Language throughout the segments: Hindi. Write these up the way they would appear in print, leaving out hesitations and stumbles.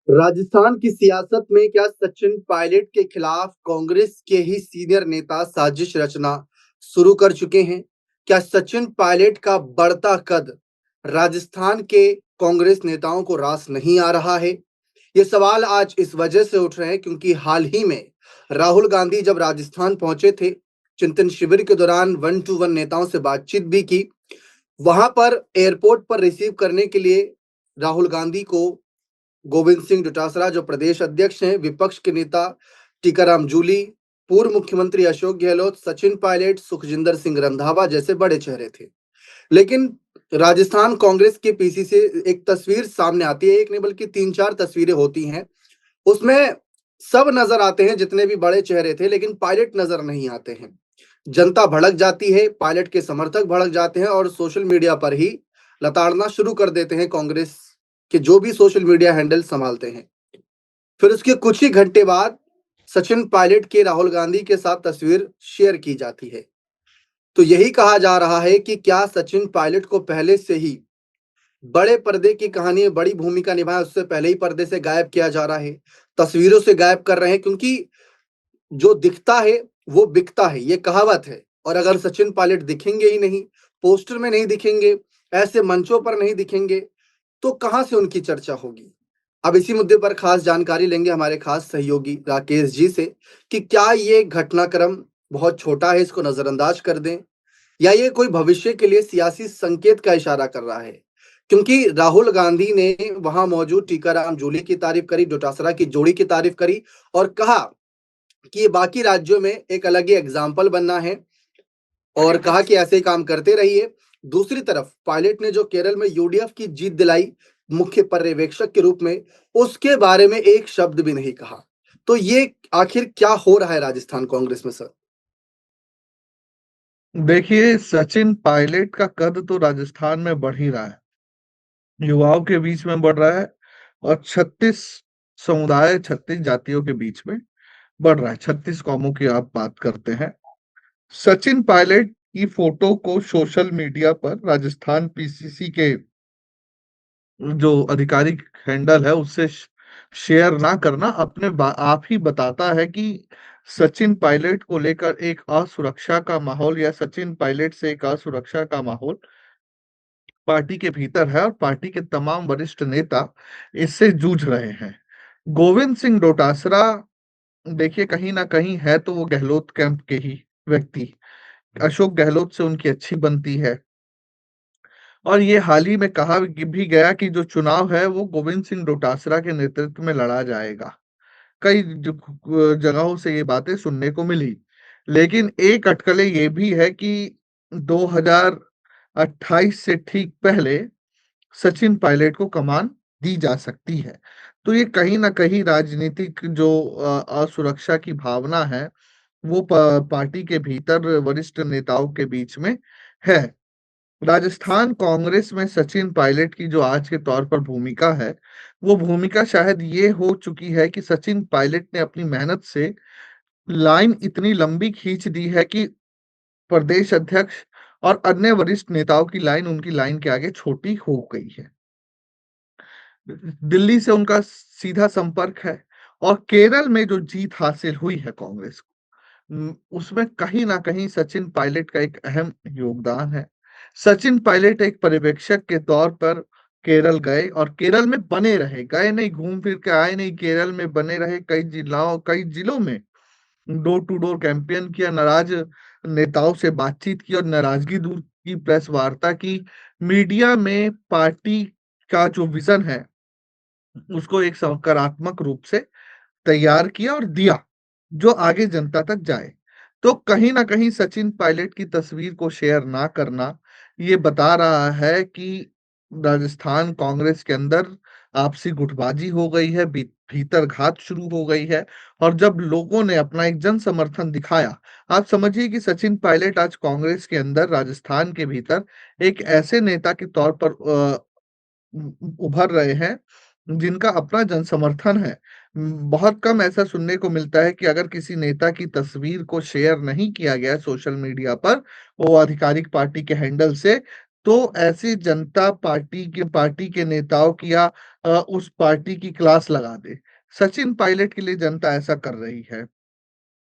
राजस्थान की सियासत में क्या सचिन पायलट के खिलाफ कांग्रेस के ही सीनियर नेता साजिश रचना शुरू कर चुके हैं? क्या सचिन पायलट का बढ़ता कद राजस्थान के कांग्रेस नेताओं को रास नहीं आ रहा है? ये सवाल आज इस वजह से उठ रहे हैं क्योंकि हाल ही में राहुल गांधी जब राजस्थान पहुंचे थे, चिंतन शिविर के दौरान वन टू वन नेताओं से बातचीत भी की। वहां पर एयरपोर्ट पर रिसीव करने के लिए राहुल गांधी को गोविंद सिंह डोटासरा जो प्रदेश अध्यक्ष हैं, विपक्ष के नेता टीकाराम जूली, पूर्व मुख्यमंत्री अशोक गहलोत, सचिन पायलट, सुखजिंदर सिंह रंधावा जैसे बड़े चेहरे थे। लेकिन राजस्थान कांग्रेस के पीसी से एक तस्वीर सामने आती है, एक नहीं बल्कि तीन चार तस्वीरें होती हैं। उसमें सब नजर आते हैं जितने भी बड़े चेहरे थे, लेकिन पायलट नजर नहीं आते हैं। जनता भड़क जाती है, पायलट के समर्थक भड़क जाते हैं और सोशल मीडिया पर ही लताड़ना शुरू कर देते हैं कांग्रेस के जो भी सोशल मीडिया हैंडल संभालते हैं। फिर उसके कुछ ही घंटे बाद सचिन पायलट के राहुल गांधी के साथ तस्वीर शेयर की जाती है। तो यही कहा जा रहा है कि क्या सचिन पायलट को पहले से ही बड़े पर्दे की कहानी में बड़ी भूमिका निभाए, उससे पहले ही पर्दे से गायब किया जा रहा है, तस्वीरों से गायब कर रहे हैं, क्योंकि जो दिखता है वो बिकता है, ये कहावत है। और अगर सचिन पायलट दिखेंगे ही नहीं, पोस्टर में नहीं दिखेंगे, ऐसे मंचों पर नहीं दिखेंगे, तो कहां से उनकी चर्चा होगी? अब इसी मुद्दे पर खास जानकारी लेंगे हमारे खास सहयोगी राकेश जी से कि क्या ये घटनाक्रम बहुत छोटा है, इसको नजरअंदाज कर दें, या ये कोई भविष्य के लिए सियासी संकेत का इशारा कर रहा है? क्योंकि राहुल गांधी ने वहां मौजूद टीकाराम जूली की तारीफ करी, डोटासरा की जोड़ी की तारीफ करी और कहा कि ये बाकी राज्यों में एक अलग ही एग्जाम्पल बनना है और कहा कि ऐसे ही काम करते रहिए। दूसरी तरफ पायलट ने जो केरल में यूडीएफ की जीत दिलाई मुख्य पर्यवेक्षक के रूप में, उसके बारे में एक शब्द भी नहीं कहा। तो ये आखिर क्या हो रहा है राजस्थान कांग्रेस में सर? देखिए, सचिन पायलट का कद तो राजस्थान में बढ़ ही रहा है, युवाओं के बीच में बढ़ रहा है और 36 समुदाय, 36 जातियों के बीच में बढ़ रहा है। 36 कौमों की आप बात करते हैं। सचिन पायलट की फोटो को सोशल मीडिया पर राजस्थान पीसीसी के जो आधिकारिक हैंडल है उससे शेयर ना करना आप ही बताता है कि सचिन पायलट को लेकर एक असुरक्षा का माहौल या सचिन पायलट से एक असुरक्षा का माहौल पार्टी के भीतर है और पार्टी के तमाम वरिष्ठ नेता इससे जूझ रहे हैं। गोविंद सिंह डोटासरा, देखिए, कहीं ना कहीं है तो वो गहलोत कैंप के ही व्यक्ति, अशोक गहलोत से उनकी अच्छी बनती है और ये हाल ही में कहा भी गया कि जो चुनाव है वो गोविंद सिंह डोटासरा के नेतृत्व में लड़ा जाएगा। कई जगहों से ये बातें सुनने को मिली, लेकिन एक अटकलें ये भी है कि 2028 से ठीक पहले सचिन पायलट को कमान दी जा सकती है। तो ये कहीं ना कहीं राजनीतिक जो असुरक्षा की भावना है वो पार्टी के भीतर वरिष्ठ नेताओं के बीच में है। राजस्थान कांग्रेस में सचिन पायलट की जो आज के तौर पर भूमिका है, वो भूमिका शायद ये हो चुकी है कि सचिन पायलट ने अपनी मेहनत से लाइन इतनी लंबी खींच दी है कि प्रदेश अध्यक्ष और अन्य वरिष्ठ नेताओं की लाइन उनकी लाइन के आगे छोटी हो गई है। दिल्ली से उनका सीधा संपर्क है और केरल में जो जीत हासिल हुई है कांग्रेस को, उसमें कहीं ना कहीं सचिन पायलट का एक अहम योगदान है। सचिन पायलट एक पर्यवेक्षक के तौर पर केरल गए और केरल में बने रहे, गए नहीं, घूम फिर के आए नहीं, केरल में बने रहे। कई जिलों में डोर टू डोर कैंपेन किया, नाराज नेताओं से बातचीत की और नाराजगी दूर की, प्रेस वार्ता की, मीडिया में पार्टी का जो विजन है उसको एक सकारात्मक रूप से तैयार किया और दिया जो आगे जनता तक जाए। तो कहीं ना कहीं सचिन पायलट की तस्वीर को शेयर ना करना ये बता रहा है कि राजस्थान कांग्रेस के अंदर आपसी गुटबाजी हो गई है, भीतर घात शुरू हो गई है। और जब लोगों ने अपना एक जन समर्थन दिखाया, आप समझिए कि सचिन पायलट आज कांग्रेस के अंदर राजस्थान के भीतर एक ऐसे नेता के तौर पर उभर रहे हैं जिनका अपना जन समर्थन है। बहुत कम ऐसा सुनने को मिलता है कि अगर किसी नेता की तस्वीर को शेयर नहीं किया गया सोशल मीडिया पर वो आधिकारिक पार्टी के हैंडल से, तो ऐसे जनता पार्टी के नेताओं की या उस पार्टी की क्लास लगा दे। सचिन पायलट के लिए जनता ऐसा कर रही है।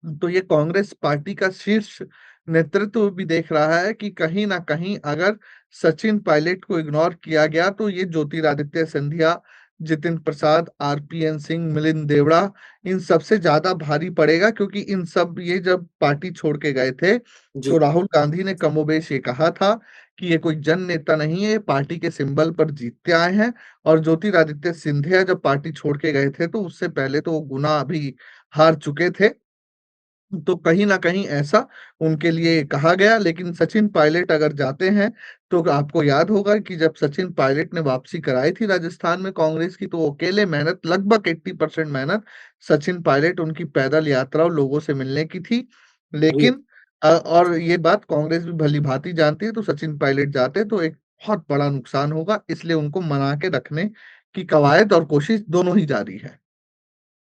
तो ये कांग्रेस पार्टी का शीर्ष नेतृत्व भी देख रहा है कि कहीं ना कहीं अगर सचिन पायलट को इग्नोर किया गया तो ये ज्योतिरादित्य सिंधिया, जितिन प्रसाद, आरपीएन सिंह, मिलिंद देवड़ा, इन सबसे ज्यादा भारी पड़ेगा, क्योंकि इन सब ये जब पार्टी छोड़ के गए थे जी। तो राहुल गांधी ने कमोबेश ये कहा था कि ये कोई जन नेता नहीं है, ये पार्टी के सिंबल पर जीतते आए हैं। और ज्योतिरादित्य सिंधिया जब पार्टी छोड़ के गए थे तो उससे पहले तो वो गुना अभी हार चुके थे। तो कहीं ना कहीं ऐसा उनके लिए कहा गया। लेकिन सचिन पायलट अगर जाते हैं तो आपको याद होगा कि जब सचिन पायलट ने वापसी कराई थी राजस्थान में कांग्रेस की, तो वो अकेले मेहनत, लगभग 80% मेहनत सचिन पायलट, उनकी पैदल यात्रा और लोगों से मिलने की थी। जी। लेकिन और ये बात कांग्रेस भी भली भांति जानती है, तो सचिन पायलट जाते तो एक बहुत बड़ा नुकसान होगा, इसलिए उनको मना के रखने की कवायद और कोशिश दोनों ही जारी है।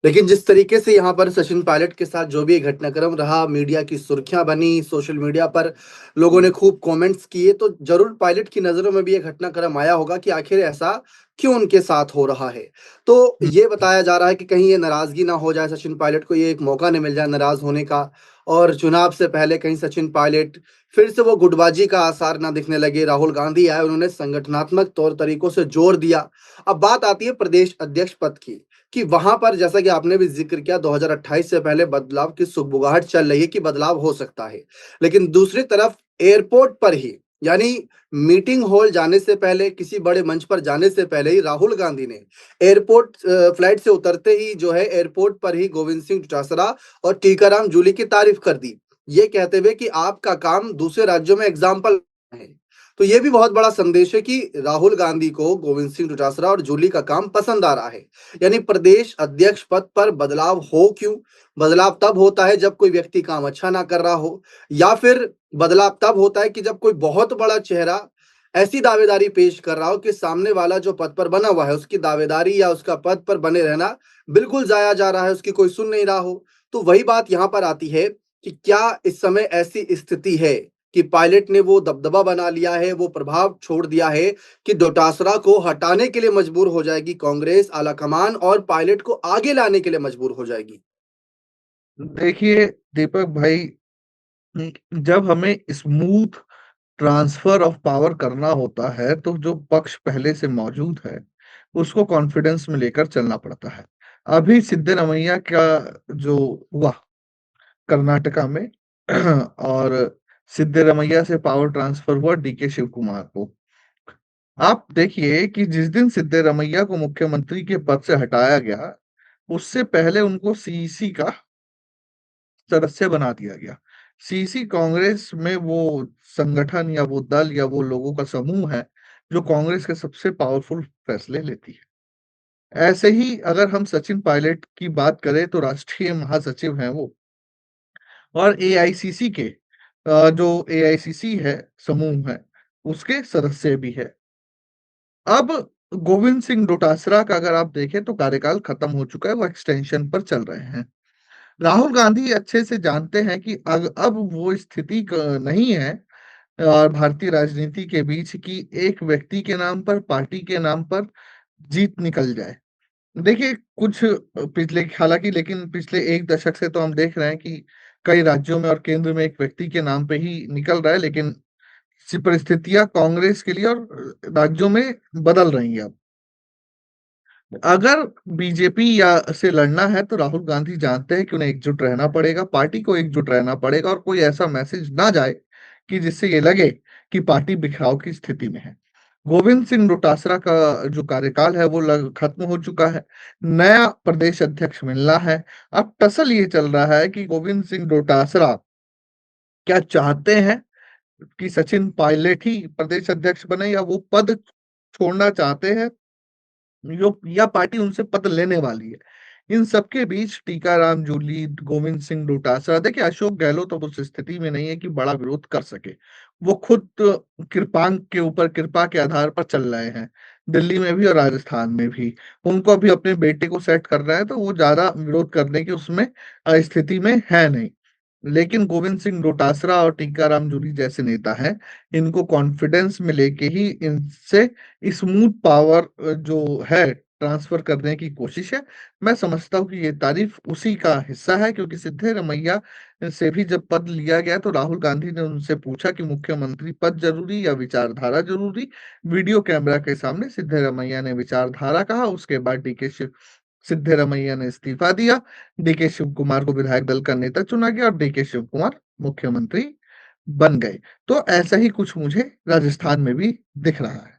लेकिन जिस तरीके से यहाँ पर सचिन पायलट के साथ जो भी घटनाक्रम रहा, मीडिया की सुर्खियां बनी, सोशल मीडिया पर लोगों ने खूब कमेंट्स किए, तो जरूर पायलट की नज़रों में भी ये घटनाक्रम आया होगा कि आखिर ऐसा क्यों उनके साथ हो रहा है। तो हम्म, ये बताया जा रहा है कि कहीं ये नाराज़गी ना हो जाए, सचिन पायलट को ये एक मौका नहीं मिल जाए नाराज़ होने का, और चुनाव से पहले कहीं सचिन पायलट फिर से वो गुटबाजी का आसार ना दिखने लगे। राहुल गांधी आए, उन्होंने संगठनात्मक तौर तरीकों से जोर दिया। अब बात आती है प्रदेश अध्यक्ष पद की, कि वहां पर जैसा कि आपने भी जिक्र किया, 2028 से पहले बदलाव की सुगबुगाहट चल रही है कि बदलाव हो सकता है। लेकिन दूसरी तरफ एयरपोर्ट पर ही, यानी मीटिंग हॉल जाने से पहले, किसी बड़े मंच पर जाने से पहले ही राहुल गांधी ने एयरपोर्ट फ्लाइट से उतरते ही जो है एयरपोर्ट पर ही गोविंद सिंह डोटासरा और टीकाराम जूली की तारीफ कर दी, ये कहते हुए कि आपका काम दूसरे राज्यों में एग्जाम्पल है। तो ये भी बहुत बड़ा संदेश है कि राहुल गांधी को गोविंद सिंह डोटासरा और जूली का काम पसंद आ रहा है। यानी प्रदेश अध्यक्ष पद पर बदलाव हो क्यों? बदलाव तब होता है जब कोई व्यक्ति काम अच्छा ना कर रहा हो, या फिर बदलाव तब होता है कि जब कोई बहुत बड़ा चेहरा ऐसी दावेदारी पेश कर रहा हो कि सामने वाला जो पद पर बना हुआ है उसकी दावेदारी या उसका पद पर बने रहना बिल्कुल जाया जा रहा है, उसकी कोई सुन नहीं रहा हो। तो वही बात यहाँ पर आती है कि क्या इस समय ऐसी स्थिति है कि पायलट ने वो दबदबा बना लिया है, वो प्रभाव छोड़ दिया है कि डोटासरा को हटाने के लिए मजबूर हो जाएगी कांग्रेस आलाकमान और पायलट को आगे लाने के लिए मजबूर हो जाएगी। देखिए दीपक भाई, जब हमें स्मूथ ट्रांसफर ऑफ पावर करना होता है तो जो पक्ष पहले से मौजूद है उसको कॉन्फिडेंस में लेकर चलना पड़ता है। अभी सिद्धरामैया का जो हुआ कर्नाटका में और सिद्धरामैया से पावर ट्रांसफर हुआ डीके शिव कुमार को। आप देखिए कि जिस दिन सिद्धरामैया को मुख्यमंत्री के पद से हटाया गया, उससे पहले उनको सीईसी का सदस्य बना दिया गया। सीसी कांग्रेस में वो संगठन या वो दल या वो लोगों का समूह है जो कांग्रेस के सबसे पावरफुल फैसले लेती है। ऐसे ही अगर हम सचिन पायलट की बात करें तो राष्ट्रीय महासचिव हैं वो, और एआईसीसी के जो एआईसीसी है समूह है उसके सदस्य भी है। अब गोविंद सिंह डोटासरा का अगर आप देखें तो कार्यकाल खत्म हो चुका है, वो एक्सटेंशन पर चल रहे हैं। राहुल गांधी अच्छे से जानते हैं कि अब वो स्थिति नहीं है और भारतीय राजनीति के बीच की एक व्यक्ति के नाम पर, पार्टी के नाम पर जीत निकल जाए। देखिए कुछ पिछले, हालांकि लेकिन पिछले एक दशक से तो हम देख रहे हैं कि कई राज्यों में और केंद्र में एक व्यक्ति के नाम पे ही निकल रहा है, लेकिन परिस्थितियां कांग्रेस के लिए और राज्यों में बदल रही हैं अब। अगर बीजेपी या से लड़ना है तो राहुल गांधी जानते हैं कि उन्हें एकजुट रहना पड़ेगा, पार्टी को एकजुट रहना पड़ेगा, और कोई ऐसा मैसेज ना जाए कि जिससे ये लगे कि पार्टी बिखराव की स्थिति में है। गोविंद सिंह डोटासरा का जो कार्यकाल है वो खत्म हो चुका है, नया प्रदेश अध्यक्ष मिलना है। अब टसल ये चल रहा है कि गोविंद सिंह डोटासरा क्या चाहते हैं कि सचिन पायलट ही प्रदेश अध्यक्ष बने, या वो पद छोड़ना चाहते हैं जो, या पार्टी उनसे पद लेने वाली है। इन सबके बीच टीकाराम जूली, गोविंद सिंह डोटासरा, देखिए अशोक गहलोत अब उस स्थिति में नहीं है कि बड़ा विरोध कर सके। वो खुद कृपांक के ऊपर, कृपा के आधार पर चल रहे हैं, दिल्ली में भी और राजस्थान में भी। उनको अभी अपने बेटे को सेट करना है तो वो ज्यादा विरोध करने की उसमें स्थिति में है नहीं। लेकिन गोविंद सिंह डोटासरा और टीकाराम जूली जैसे नेता हैं, इनको कॉन्फिडेंस में लेके ही इनसे स्मूथ पावर जो है ट्रांसफर करने की कोशिश है। मैं समझता हूँ कि ये तारीफ उसी का हिस्सा है, क्योंकि सिद्धरमैया से भी जब पद लिया गया तो राहुल गांधी ने उनसे पूछा कि मुख्यमंत्री पद जरूरी या विचारधारा जरूरी। वीडियो कैमरा के सामने सिद्धरमैया ने विचारधारा कहा। उसके बाद सिद्धरमैया ने इस्तीफा दिया। डीके शिव कुमार को विधायक दल का नेता चुना गया और डीके शिव कुमार मुख्यमंत्री बन गए। तो ऐसा ही कुछ मुझे राजस्थान में भी दिख रहा है।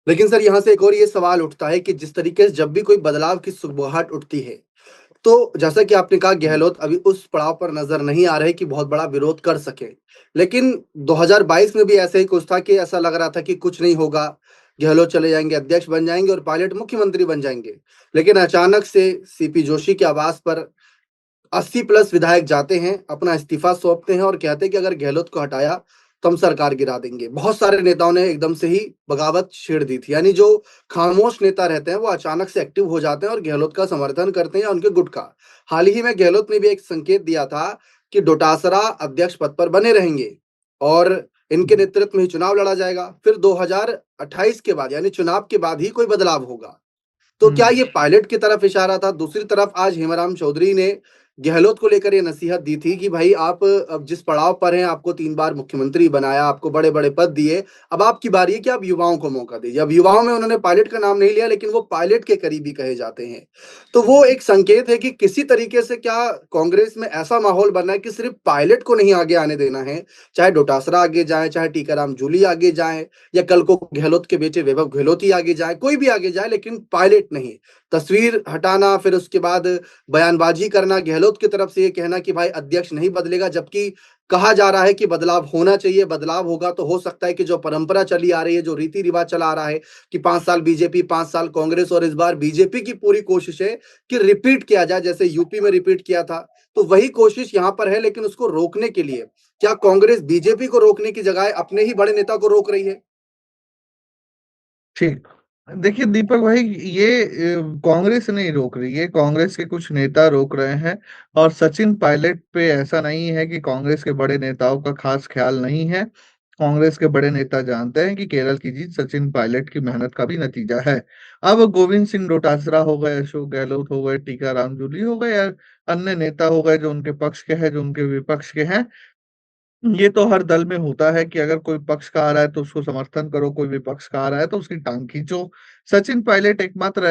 लेकिन सर यहाँ से एक और ये सवाल उठता है कि जिस तरीके से जब भी कोई बदलाव की सुगबुगाहट उठती है, तो जैसा कि आपने कहा गहलोत अभी उस पड़ाव पर नजर नहीं आ रहे कि बहुत बड़ा विरोध कर सके। लेकिन 2022 में भी ऐसे ही कुछ था कि ऐसा लग रहा था कि कुछ नहीं होगा, गहलोत चले जाएंगे, अध्यक्ष बन जाएंगे और पायलट मुख्यमंत्री बन जाएंगे। लेकिन अचानक से सीपी जोशी के आवास पर 80 प्लस विधायक जाते हैं, अपना इस्तीफा सौंपते हैं और कहते हैं कि अगर गहलोत को हटाया तो हम सरकार गिरा देंगे। बहुत सारे नेताओं ने एकदम से ही बगावत छेड़ दी थी, यानी जो खामोश नेता रहते हैं वो अचानक से एक्टिव हो जाते हैं और गहलोत का समर्थन करते हैं या उनके गुट का। हाल ही में गहलोत ने भी एक संकेत दिया था कि डोटासरा अध्यक्ष पद पर बने रहेंगे और इनके नेतृत्व में ही चुनाव लड़ा जाएगा, फिर 2028 के बाद यानी चुनाव के बाद ही कोई बदलाव होगा। तो क्या हम्म। ये पायलट की तरफ इशारा था? दूसरी तरफ आज हेमराम चौधरी ने गहलोत को लेकर ये नसीहत दी थी कि भाई आप अब जिस पड़ाव पर हैं, आपको 3 बार मुख्यमंत्री बनाया, आपको बड़े-बड़े पद दिए, अब आपकी बारी है कि आप युवाओं को मौका दीजिए। अब युवाओं में उन्होंने पायलट का नाम नहीं लिया, लेकिन वो पायलट के करीबी कहे जाते हैं। तो वो एक संकेत है कि किसी तरीके से क्या कांग्रेस में ऐसा माहौल बना है कि सिर्फ पायलट को नहीं आगे आने देना है, चाहे डोटासरा आगे जाए, चाहे टीकाराम जूली आगे जाए या कल को गहलोत के बेटे वैभव गहलोत ही आगे जाए, कोई भी आगे जाए लेकिन पायलट नहीं। तस्वीर हटाना, फिर उसके बाद बयानबाजी करना, गहलोत की तरफ से ये कहना कि भाई अध्यक्ष नहीं बदलेगा, जबकि कहा जा रहा है कि बदलाव होना चाहिए, बदलाव होगा तो हो सकता है कि जो परंपरा चली आ रही है, जो रीति रिवाज चला आ रहा है कि 5 साल बीजेपी, 5 साल कांग्रेस, और इस बार बीजेपी की पूरी कोशिश है कि रिपीट किया जाए जैसे यूपी में रिपीट किया था। तो वही कोशिश यहाँ पर है, लेकिन उसको रोकने के लिए क्या कांग्रेस बीजेपी को रोकने की जगह अपने ही बड़े नेता को रोक रही है? ठीक। देखिए दीपक भाई, ये कांग्रेस नहीं रोक रही है, कांग्रेस के कुछ नेता रोक रहे हैं। और सचिन पायलट पे ऐसा नहीं है कि कांग्रेस के बड़े नेताओं का खास ख्याल नहीं है। कांग्रेस के बड़े नेता जानते हैं कि केरल की जीत सचिन पायलट की मेहनत का भी नतीजा है। अब गोविंद सिंह डोटासरा हो गए, अशोक गहलोत हो गए, टीकाराम जूली हो गए या अन्य नेता हो गए जो उनके पक्ष के हैं, जो उनके विपक्ष के हैं, ये तो हर दल में होता है कि अगर कोई पक्ष का आ रहा है तो उसको समर्थन करो, कोई विपक्ष का आ रहा है तो उसकी टांग खींचो। सचिन पायलट एकमात्र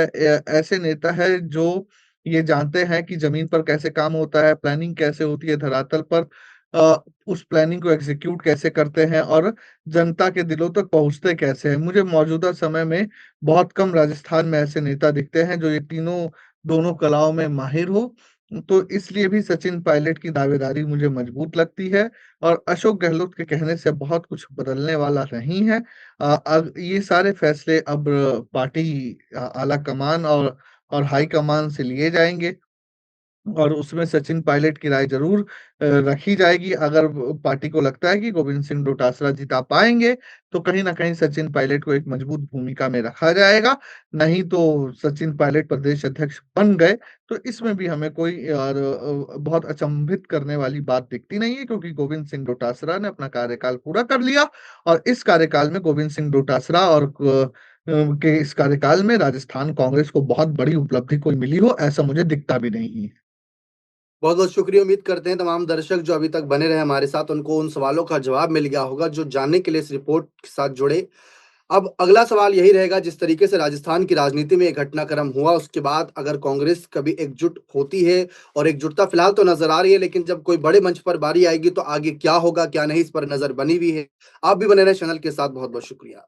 ऐसे नेता है जो ये जानते हैं कि जमीन पर कैसे काम होता है, प्लानिंग कैसे होती है धरातल पर, उस प्लानिंग को एग्जीक्यूट कैसे करते हैं और जनता के दिलों तक पहुंचते कैसे हैं। मुझे मौजूदा समय में बहुत कम राजस्थान में ऐसे नेता दिखते हैं जो ये तीनों दोनों कलाओं में माहिर हो। तो इसलिए भी सचिन पायलट की दावेदारी मुझे मजबूत लगती है। और अशोक गहलोत के कहने से बहुत कुछ बदलने वाला नहीं है। अब ये सारे फैसले अब पार्टी आला कमान और हाई कमान से लिए जाएंगे और उसमें सचिन पायलट की राय जरूर रखी जाएगी। अगर पार्टी को लगता है कि गोविंद सिंह डोटासरा जिता पाएंगे तो कहीं ना कहीं सचिन पायलट को एक मजबूत भूमिका में रखा जाएगा। नहीं तो सचिन पायलट प्रदेश अध्यक्ष बन गए तो इसमें भी हमें कोई बहुत अचंभित करने वाली बात दिखती नहीं है, क्योंकि गोविंद सिंह डोटासरा ने अपना कार्यकाल पूरा कर लिया और इस कार्यकाल में गोविंद सिंह डोटासरा और के इस कार्यकाल में राजस्थान कांग्रेस को बहुत बड़ी उपलब्धि कोई मिली हो, ऐसा मुझे दिखता भी नहीं है। बहुत बहुत शुक्रिया। उम्मीद करते हैं तमाम दर्शक जो अभी तक बने रहे हमारे साथ, उनको उन सवालों का जवाब मिल गया होगा जो जानने के लिए इस रिपोर्ट के साथ जुड़े। अब अगला सवाल यही रहेगा, जिस तरीके से राजस्थान की राजनीति में एक घटनाक्रम हुआ उसके बाद अगर कांग्रेस कभी एकजुट होती है, और एकजुटता फिलहाल तो नजर आ रही है, लेकिन जब कोई बड़े मंच पर बारी आएगी तो आगे क्या होगा क्या नहीं, इस पर नजर बनी हुई है। आप भी बने रहे चैनल के साथ। बहुत बहुत शुक्रिया।